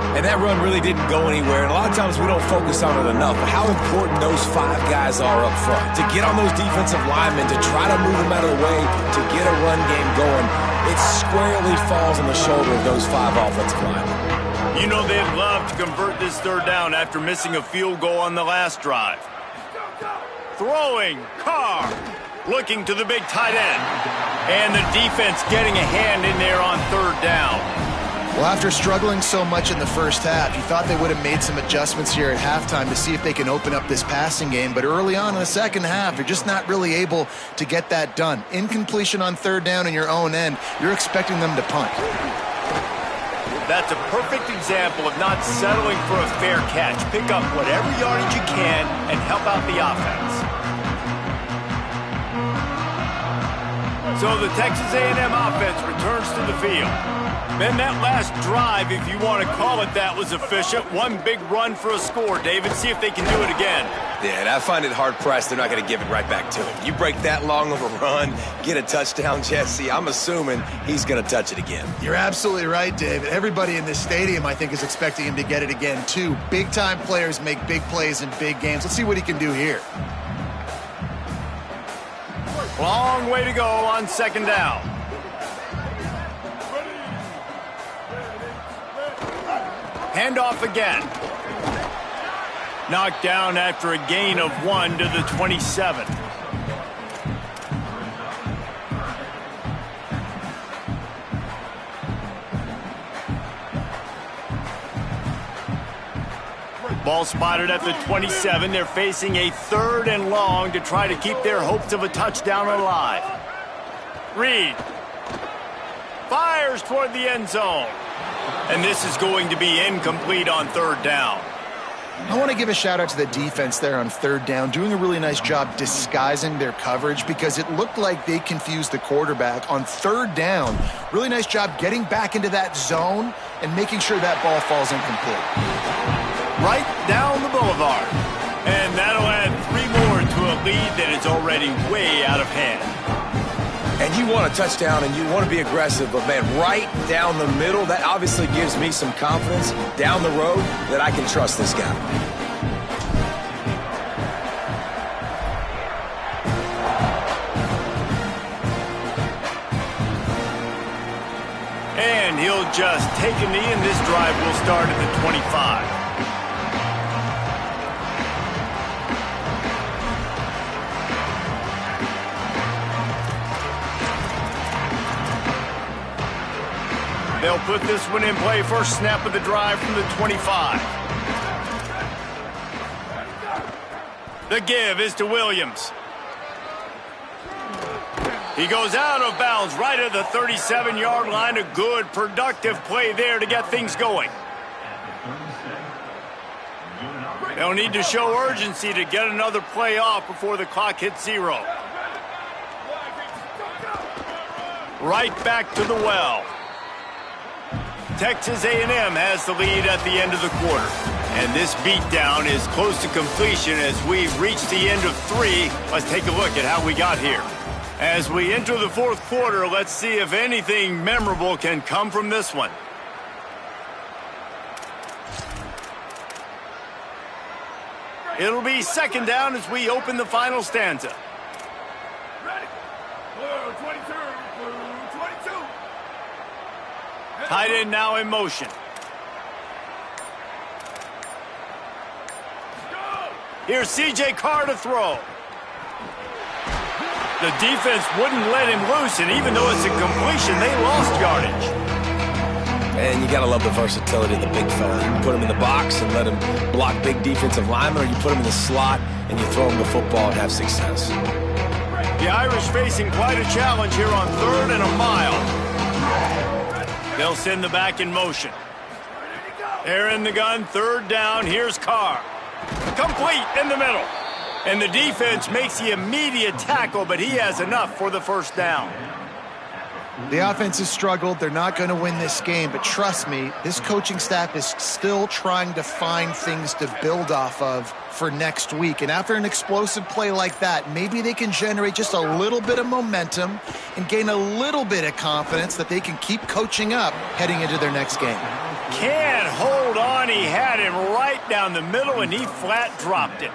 And that run really didn't go anywhere. And a lot of times we don't focus on it enough. But how important those 5 guys are up front. To get on those defensive linemen, to try to move them out of the way, to get a run game going, it squarely falls on the shoulder of those 5 offensive linemen. You know they'd love to convert this third down after missing a field goal on the last drive. Throwing, Carr, looking to the big tight end. And the defense getting a hand in there on third down. Well, after struggling so much in the first half, you thought they would have made some adjustments here at halftime to see if they can open up this passing game. But early on in the second half, they're just not really able to get that done. Incompletion on third down in your own end, you're expecting them to punt. That's a perfect example of not settling for a fair catch. Pick up whatever yardage you can and help out the offense. So the Texas A&M offense returns to the field. Man, that last drive, if you want to call it that, was efficient. One big run for a score, David. See if they can do it again. Yeah, and I find it hard-pressed they're not going to give it right back to him. You break that long of a run, get a touchdown, Jesse, I'm assuming he's going to touch it again. You're absolutely right, David. Everybody in this stadium, I think, is expecting him to get it again, too. Big-time players make big plays in big games. Let's see what he can do here. Long way to go on second down. Handoff again. Knocked down after a gain of 1 to the 27. Ball spotted at the 27. They're facing a 3rd and long to try to keep their hopes of a touchdown alive. Reed fires toward the end zone. And this is going to be incomplete on third down. I want to give a shout out to the defense there on third down, doing a really nice job disguising their coverage because it looked like they confused the quarterback on third down. Really nice job getting back into that zone and making sure that ball falls incomplete. Right down the boulevard. And that'll add 3 more to a lead that is already way out of hand. And you want a touchdown and you want to be aggressive, but man, right down the middle, that obviously gives me some confidence down the road that I can trust this guy. And he'll just take a knee, and this drive will start at the 25. They'll put this one in play. First snap of the drive from the 25. The give is to Williams. He goes out of bounds right at the 37-yard line. A good, productive play there to get things going. They'll need to show urgency to get another play off before the clock hits 0. Right back to the well. Texas A&M has the lead at the end of the quarter. And this beatdown is close to completion as we've reached the end of 3. Let's take a look at how we got here. As we enter the 4th quarter, let's see if anything memorable can come from this one. It'll be second down as we open the final stanza. Tight end now in motion. Here's C.J. Carr to throw. The defense wouldn't let him loose, and even though it's a completion, they lost yardage. And you got to love the versatility of the big fella. You can put him in the box and let him block big defensive linemen, or you put him in the slot and you throw him the football and have success. The Irish facing quite a challenge here on 3rd and a mile. They'll send the back in motion. They're in the gun, 3rd down. Here's Carr. Complete in the middle. And the defense makes the immediate tackle, but he has enough for the 1st down. The offense has struggled. They're not going to win this game, but trust me, this coaching staff is still trying to find things to build off of for next week. And after an explosive play like that, maybe they can generate just a little bit of momentum and gain a little bit of confidence that they can keep coaching up heading into their next game. Can't hold on. He had him right down the middle, and he flat dropped it.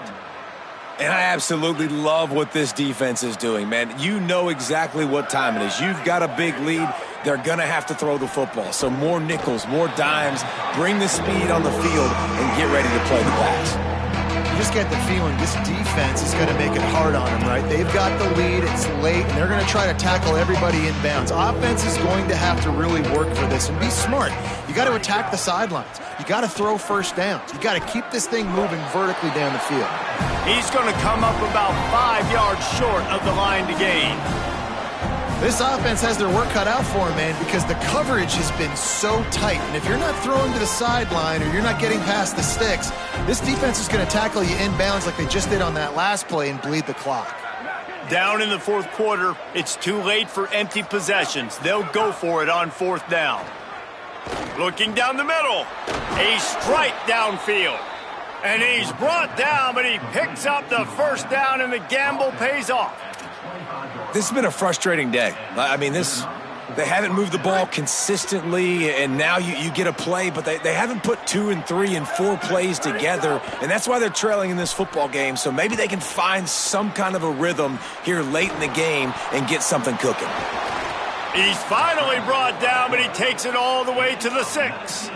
And I absolutely love what this defense is doing, man. You know exactly what time it is. You've got a big lead. They're going to have to throw the football. So more nickels, more dimes, bring the speed on the field, and get ready to play the pass. You just get the feeling this defense is going to make it hard on them, right? They've got the lead, it's late, and they're going to try to tackle everybody inbounds. Offense is going to have to really work for this and be smart. You got to attack the sidelines. You got to throw 1st downs. You got to keep this thing moving vertically down the field. He's going to come up about 5 yards short of the line to gain. This offense has their work cut out for them, man, because the coverage has been so tight. And if you're not throwing to the sideline or you're not getting past the sticks, this defense is going to tackle you inbounds like they just did on that last play and bleed the clock. Down in the 4th quarter, it's too late for empty possessions. They'll go for it on 4th down. Looking down the middle. A strike downfield. And he's brought down, but he picks up the 1st down, and the gamble pays off. This has been a frustrating day. I mean, they haven't moved the ball consistently, and now you get a play, but they haven't put 2 and 3 and 4 plays together, and that's why they're trailing in this football game. So maybe they can find some kind of a rhythm here late in the game and get something cooking. He's finally brought down, but he takes it all the way to the 6.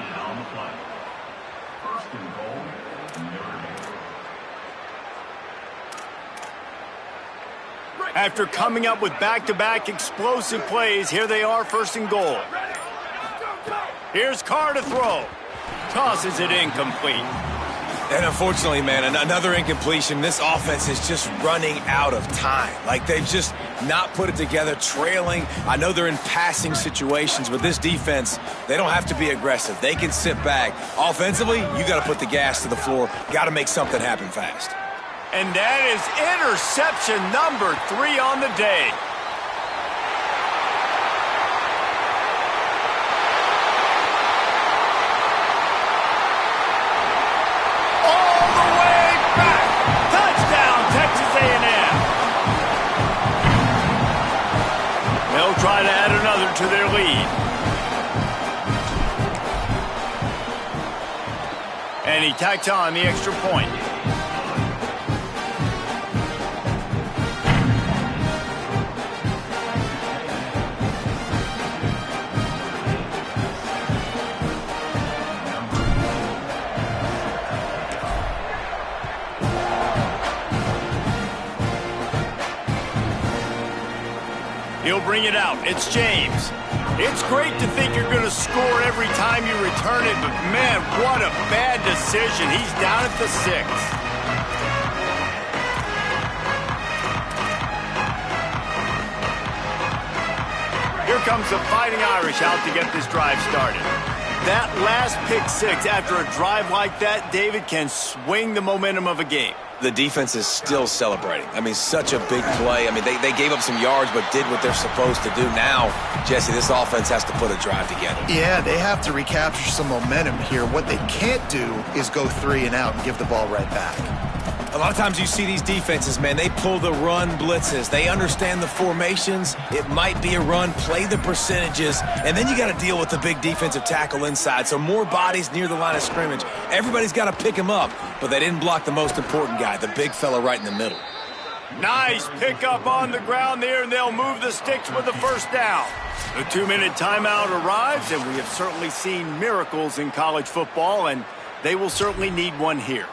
After coming up with back-to-back explosive plays, here they are 1st and goal. Here's Carr to throw. Tosses it incomplete. And unfortunately, man, another incompletion. This offense is just running out of time. Like, they've just not put it together, trailing. I know they're in passing situations, but this defense, they don't have to be aggressive. They can sit back. Offensively, you got to put the gas to the floor. Got to make something happen fast. And that is interception number 3 on the day. All the way back. Touchdown, Texas A&M. They'll try to add another to their lead. And he tacks on the extra point. He'll bring it out. It's James. It's great to think you're going to score every time you return it, but man, what a bad decision. He's down at the 6. Here comes the Fighting Irish out to get this drive started. That last pick 6 after a drive like that, David, can swing the momentum of a game. The defense is still celebrating. I mean, such a big play. I mean, they gave up some yards but did what they're supposed to do. Now, Jesse, this offense has to put a drive together. Yeah, they have to recapture some momentum here. What they can't do is go 3 and out and give the ball right back. A lot of times you see these defenses, man, they pull the run blitzes. They understand the formations. It might be a run, play the percentages, and then you got to deal with the big defensive tackle inside. So more bodies near the line of scrimmage. Everybody's got to pick him up, but they didn't block the most important guy, the big fella right in the middle. Nice pickup on the ground there, and they'll move the sticks with the 1st down. The 2-minute timeout arrives, and we have certainly seen miracles in college football, and they will certainly need one here.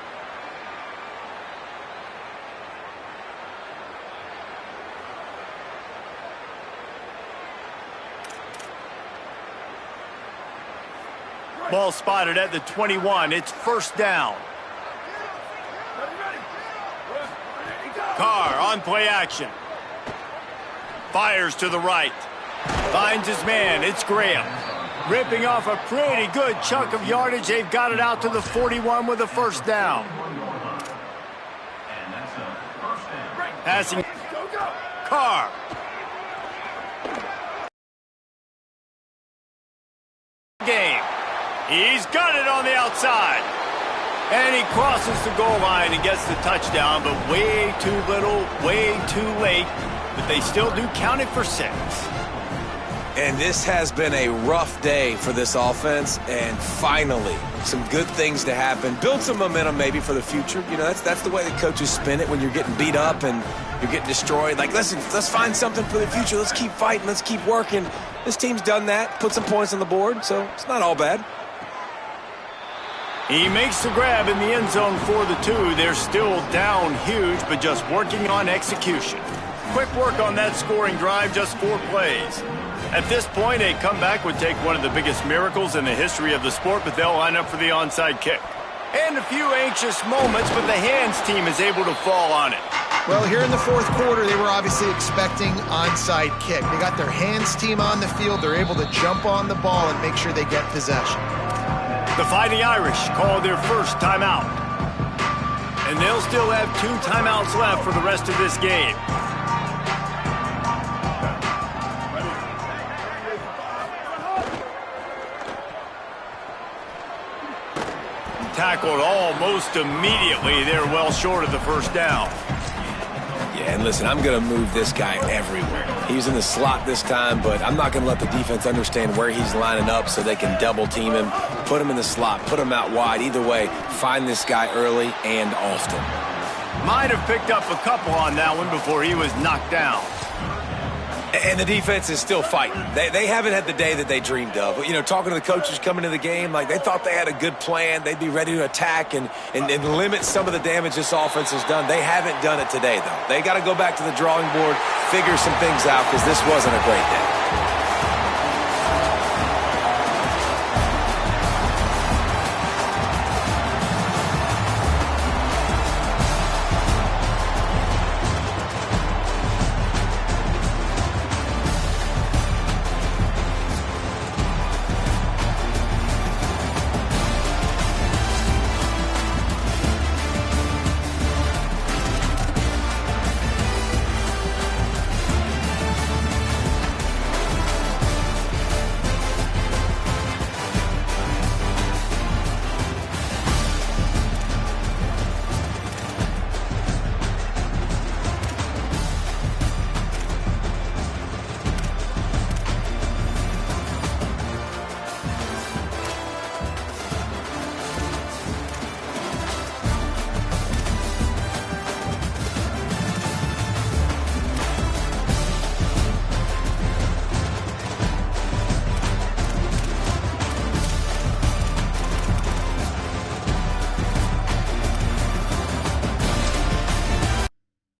Ball spotted at the 21. It's first down. Carr on play action. Fires to the right. Finds his man. It's Graham. Ripping off a pretty good chunk of yardage. They've got it out to the 41 with a first down. Passing. Carr. Game. He's got it on the outside. And he crosses the goal line and gets the touchdown, but way too little, way too late. But they still do count it for 6. And this has been a rough day for this offense, and finally, some good things to happen. Build some momentum maybe for the future. You know, that's the way the coaches spin it when you're getting beat up and you're getting destroyed. Like, listen, let's find something for the future. Let's keep fighting. Let's keep working. This team's done that, put some points on the board, so it's not all bad. He makes the grab in the end zone for the 2. They're still down huge, but just working on execution. Quick work on that scoring drive, just 4 plays. At this point, a comeback would take one of the biggest miracles in the history of the sport, but they'll line up for the onside kick. And a few anxious moments, but the hands team is able to fall on it. Well, here in the fourth quarter, they were obviously expecting onside kick. They got their hands team on the field. They're able to jump on the ball and make sure they get possession. The Fighting Irish call their first timeout. And they'll still have 2 timeouts left for the rest of this game. Tackled almost immediately. They're well short of the first down. Yeah, and listen, I'm going to move this guy everywhere. He's in the slot this time, but I'm not going to let the defense understand where he's lining up so they can double team him, put him in the slot, put him out wide. Either way, find this guy early and often. Might have picked up a couple on that one before he was knocked down. And the defense is still fighting. They haven't had the day that they dreamed of. You know, talking to the coaches coming to the game, like they thought they had a good plan. They'd be ready to attack and limit some of the damage this offense has done. They haven't done it today, though. They got to go back to the drawing board, figure some things out, because this wasn't a great day.